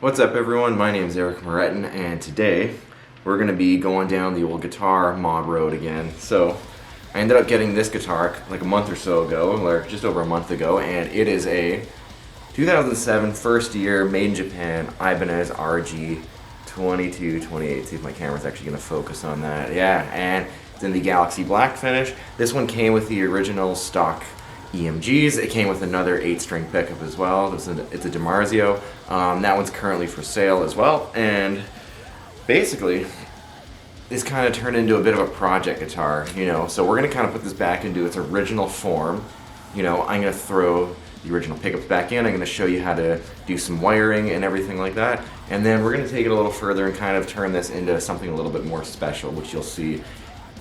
What's up everyone, my name is Eric Moretin and today we're going to be going down the old guitar mod road again. So I ended up getting this guitar like a month or so ago, or just over a month ago, and it is a 2007 first year made in Japan Ibanez RG 2228. See if my camera's actually going to focus on that. Yeah, and it's in the Galaxy Black finish. This one came with the original stock EMGs. It came with another 8-string pickup as well. It's a DiMarzio. That one's currently for sale as well. And basically, this kind of turned into a bit of a project guitar, you know. So we're going to kind of put this back into its original form. You know, I'm going to throw the original pickups back in. I'm going to show you how to do some wiring and everything like that. And then we're going to take it a little further and kind of turn this into something a little bit more special, which you'll see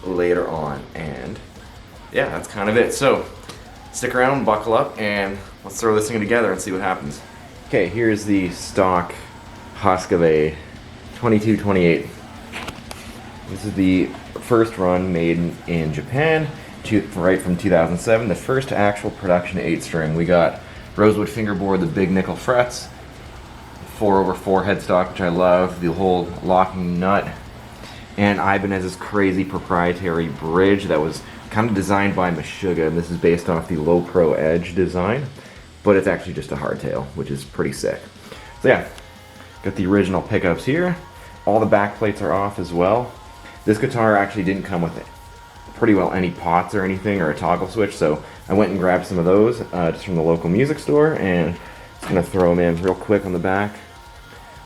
later on. And yeah, that's kind of it. So stick around, buckle up, and let's throw this thing together and see what happens. Okay, here's the stock Husqvarna 2228. This is the first run made in Japan, right from 2007. The first actual production 8-string. We got rosewood fingerboard, the big nickel frets, 4/4 headstock, which I love, the whole locking nut, and Ibanez's crazy proprietary bridge that was kind of designed by Meshuggah, and this is based off the Low Pro Edge design, but it's actually just a hardtail, which is pretty sick. So yeah, got the original pickups here. All the back plates are off as well. This guitar actually didn't come with pretty well any pots or anything, or a toggle switch, so I went and grabbed some of those just from the local music store, and just gonna throw them in real quick on the back.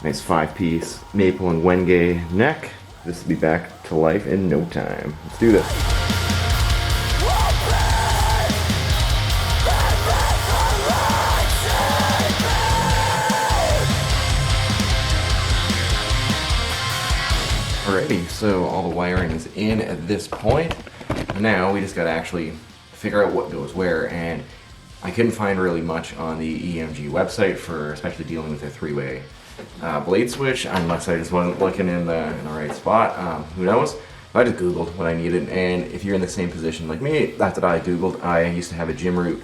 Nice 5-piece maple and wenge neck. This will be back to life in no time. Let's do this. Alrighty, so all the wiring is in at this point. Now we just gotta actually figure out what goes where, and I couldn't find really much on the EMG website for especially dealing with a 3-way blade switch, unless I just wasn't looking in the right spot. Who knows? I just Googled what I needed, and if you're in the same position like me, that's what I Googled. I used to have a gym root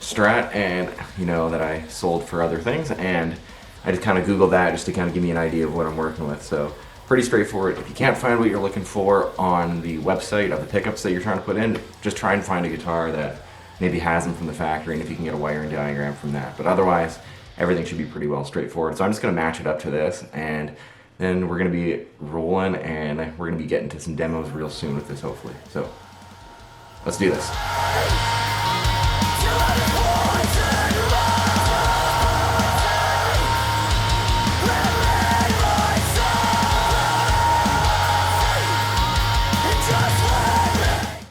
Strat, and you know, that I sold for other things, and I just kind of Googled that just to kind of give me an idea of what I'm working with. So pretty straightforward. If you can't find what you're looking for on the website of the pickups that you're trying to put in, just try and find a guitar that maybe has them from the factory, and if you can get a wiring diagram from that. But otherwise, everything should be pretty well straightforward. So I'm just gonna match it up to this, and then we're gonna be rolling, and we're gonna be getting to some demos real soon with this, hopefully. So let's do this.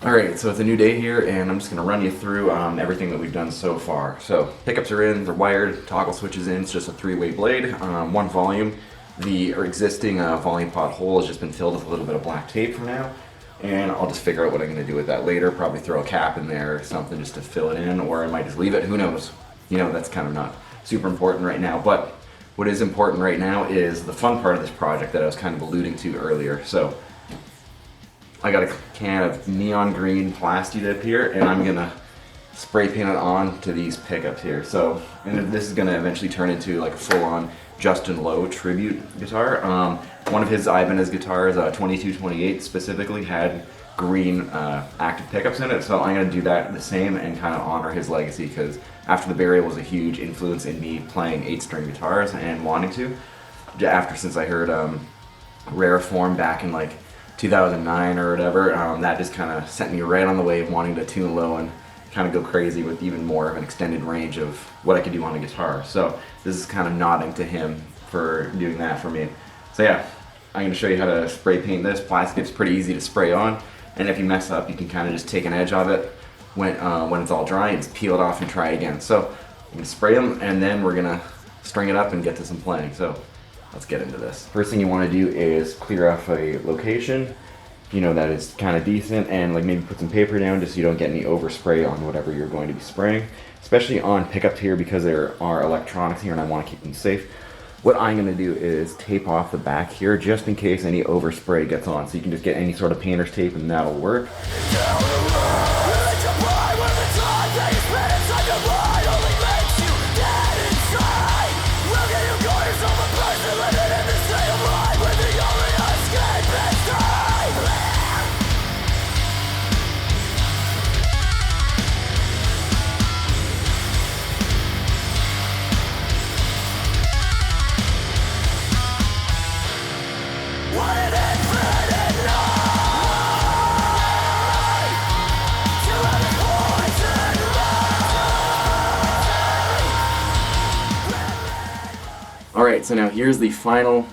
Alright, so it's a new day here, and I'm just going to run you through everything that we've done so far. So, pickups are in, they're wired, toggle switches in, it's just a 3-way blade, one volume. The existing volume pot hole has just been filled with a little bit of black tape for now, and I'll just figure out what I'm going to do with that later, probably throw a cap in there or something just to fill it in, or I might just leave it, who knows. You know, that's kind of not super important right now, but what is important right now is the fun part of this project that I was kind of alluding to earlier. So, I got a can of neon green Plasti Dip here, and I'm gonna spray paint it on to these pickups here. So, and this is gonna eventually turn into like a full-on Justin Lowe tribute guitar. One of his Ibanez guitars, 2228 specifically, had green active pickups in it, so I'm gonna do that the same and kind of honor his legacy, because After the Burial was a huge influence in me playing 8-string guitars and wanting to. Since I heard Rare Form back in like 2009 or whatever, that just kind of sent me right on the way of wanting to tune low and kind of go crazy with even more of an extended range of what I could do on a guitar. So this is kind of nodding to him for doing that for me. So yeah, I'm going to show you how to spray paint this. Plastic is pretty easy to spray on, and if you mess up, you can kind of just take an edge of it when it's all dry and just peel it off and try again. So I'm going to spray them, and then we're going to string it up and get to some playing. So let's get into this. First thing you want to do is clear off a location, you know, that is kind of decent, and like maybe put some paper down just so you don't get any overspray on whatever you're going to be spraying, especially on pickups here because there are electronics here and I want to keep them safe. What I'm going to do is tape off the back here just in case any overspray gets on, so you can just get any sort of painter's tape and that'll work. Alright, so now here's the final,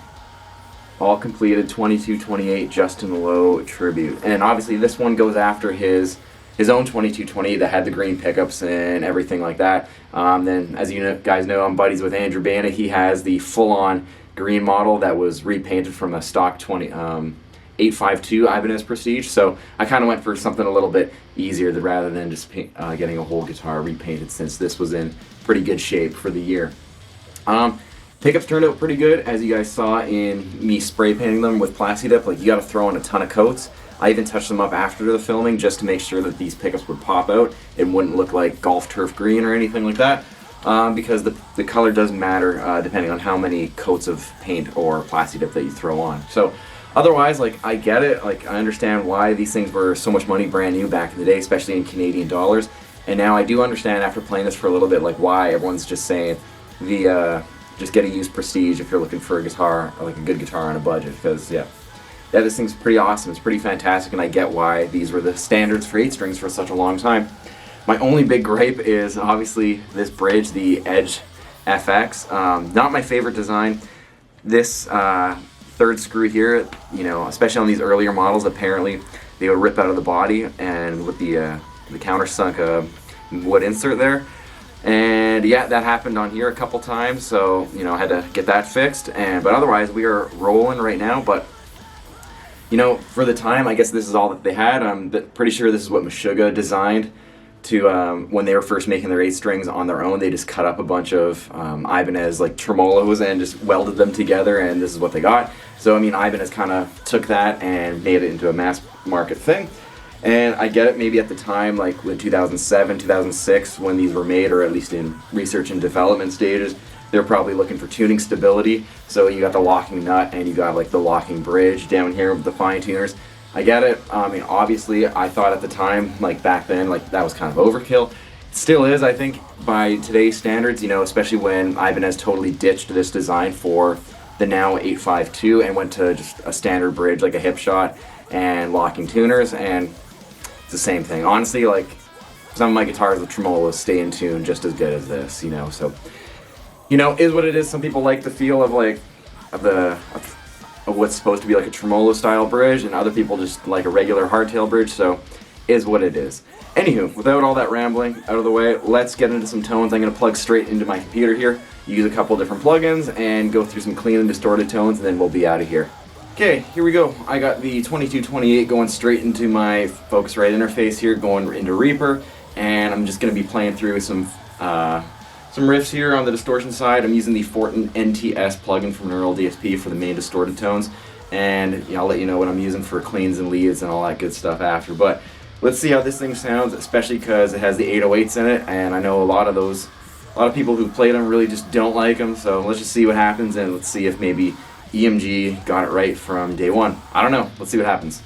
all completed 2228 Justin Lowe tribute. And obviously this one goes after his own 2228 that had the green pickups and everything like that. Then, as you guys know, I'm buddies with Andrew Bana. He has the full-on green model that was repainted from a stock 852 Ibanez Prestige. So I kind of went for something a little bit easier rather than just getting a whole guitar repainted, since this was in pretty good shape for the year. Pickups turned out pretty good, as you guys saw in me spray painting them with Plasti Dip. Like, you got to throw in a ton of coats. I even touched them up after the filming just to make sure that these pickups would pop out. It wouldn't look like golf turf green or anything like that, because the color does matter depending on how many coats of paint or Plasti Dip that you throw on. So otherwise, like, I get it. Like, I understand why these things were so much money brand new back in the day, especially in Canadian dollars. And now I do understand, after playing this for a little bit, like, why everyone's just saying just get a used Prestige if you're looking for a guitar, or like a good guitar on a budget. Because yeah, this thing's pretty awesome. It's pretty fantastic, and I get why these were the standards for 8 strings for such a long time. My only big gripe is obviously this bridge, the Edge FX. Not my favorite design. This third screw here, you know, especially on these earlier models, apparently they would rip out of the body, and with the countersunk wood insert there. And yeah, that happened on here a couple times, so you know, I had to get that fixed. But otherwise, we are rolling right now. But you know, for the time, I guess this is all that they had. I'm pretty sure this is what Meshuggah designed to when they were first making their 8 strings on their own. They just cut up a bunch of Ibanez like tremolos and just welded them together, and this is what they got. So I mean, Ibanez kind of took that and made it into a mass market thing. And I get it, maybe at the time, like in 2007, 2006, when these were made, or at least in research and development stages, they're probably looking for tuning stability. So you got the locking nut and you got like the locking bridge down here with the fine tuners. I get it. I mean, obviously, I thought at the time, like back then, like that was kind of overkill. It still is, I think, by today's standards, you know, especially when Ibanez totally ditched this design for the now 852 and went to just a standard bridge, like a hip shot and locking tuners, and it's the same thing. Honestly, like, some of my guitars with tremolos stay in tune just as good as this, you know. So, you know, is what it is. Some people like the feel of like of what's supposed to be like a tremolo style bridge, and other people just like a regular hardtail bridge. So, is what it is. Anywho, without all that rambling out of the way, let's get into some tones. I'm going to plug straight into my computer here, use a couple different plugins, and go through some clean and distorted tones, and then we'll be out of here. Okay, here we go. I got the 2228 going straight into my Focusrite interface here, going into Reaper, and I'm just going to be playing through some riffs here on the distortion side. I'm using the Fortin NTS plugin from Neural DSP for the main distorted tones, and yeah, I'll let you know what I'm using for cleans and leads and all that good stuff after. But let's see how this thing sounds, especially because it has the 808s in it, and I know a lot of people who played them really just don't like them. So let's just see what happens, and let's see if maybe EMG got it right from day one. I don't know. Let's see what happens.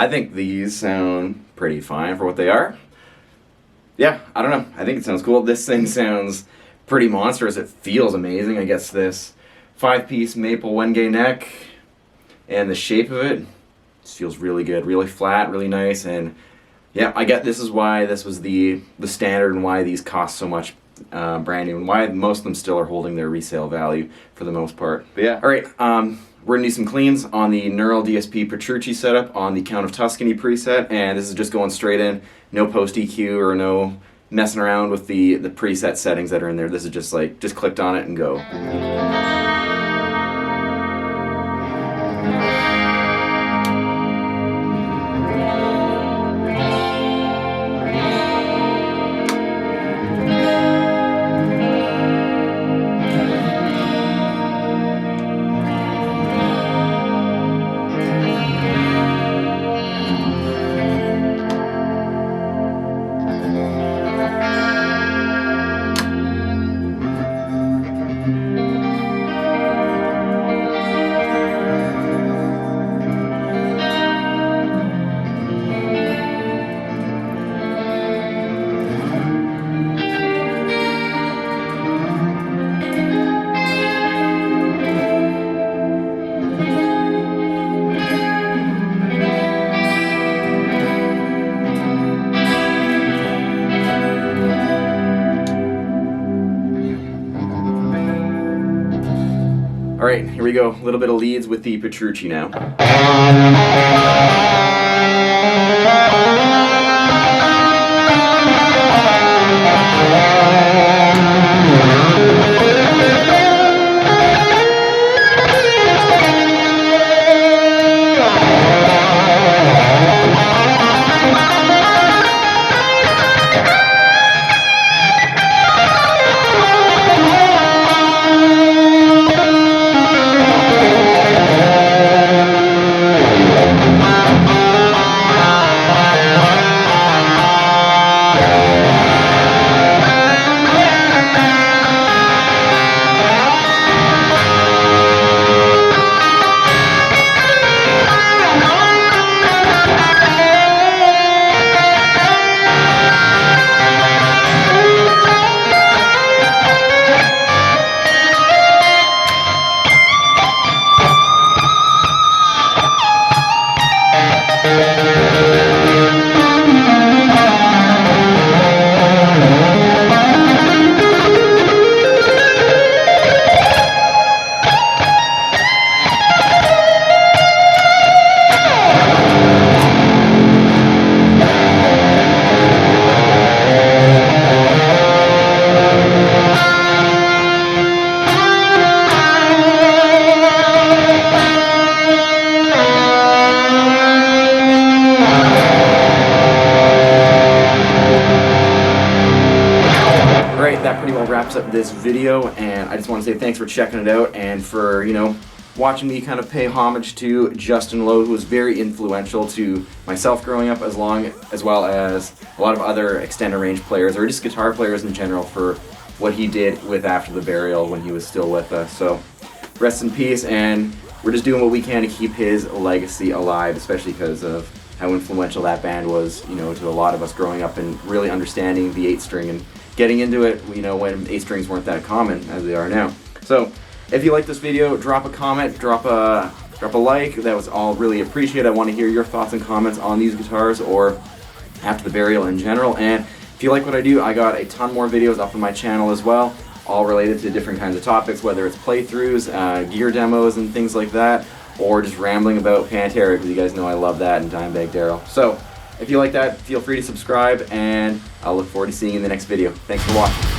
I think these sound pretty fine for what they are. Yeah, I don't know. I think it sounds cool. This thing sounds pretty monstrous. It feels amazing. I guess this 5-piece maple Wenge neck and the shape of it just feels really good, really flat, really nice. And yeah, I get this is why this was the standard and why these cost so much brand new and why most of them still are holding their resale value for the most part. But yeah, all right, we're gonna do some cleans on the Neural DSP Petrucci setup on the Count of Tuscany preset, and this is just going straight in, no post EQ or no messing around with the preset settings that are in there. This is just like, just clicked on it and go. All right, here we go. A little bit of leads with the Petrucci now. That pretty well wraps up this video, and I just want to say thanks for checking it out and for, you know, watching me kind of pay homage to Justin Lowe, who was very influential to myself growing up, as well as a lot of other extended range players or just guitar players in general for what he did with After the Burial when he was still with us. So rest in peace, and we're just doing what we can to keep his legacy alive, especially because of how influential that band was, you know, to a lot of us growing up and really understanding the 8-string and getting into it, you know, when 8-strings weren't that common as they are now. So if you like this video, drop a comment, drop a like. That was all really appreciated. I want to hear your thoughts and comments on these guitars or After the Burial in general. And if you like what I do, I got a ton more videos up on my channel as well, all related to different kinds of topics, whether it's playthroughs, gear demos and things like that, or just rambling about Pantera, because you guys know I love that, and Dimebag Darrell. So if you like that, feel free to subscribe, and I'll look forward to seeing you in the next video. Thanks for watching.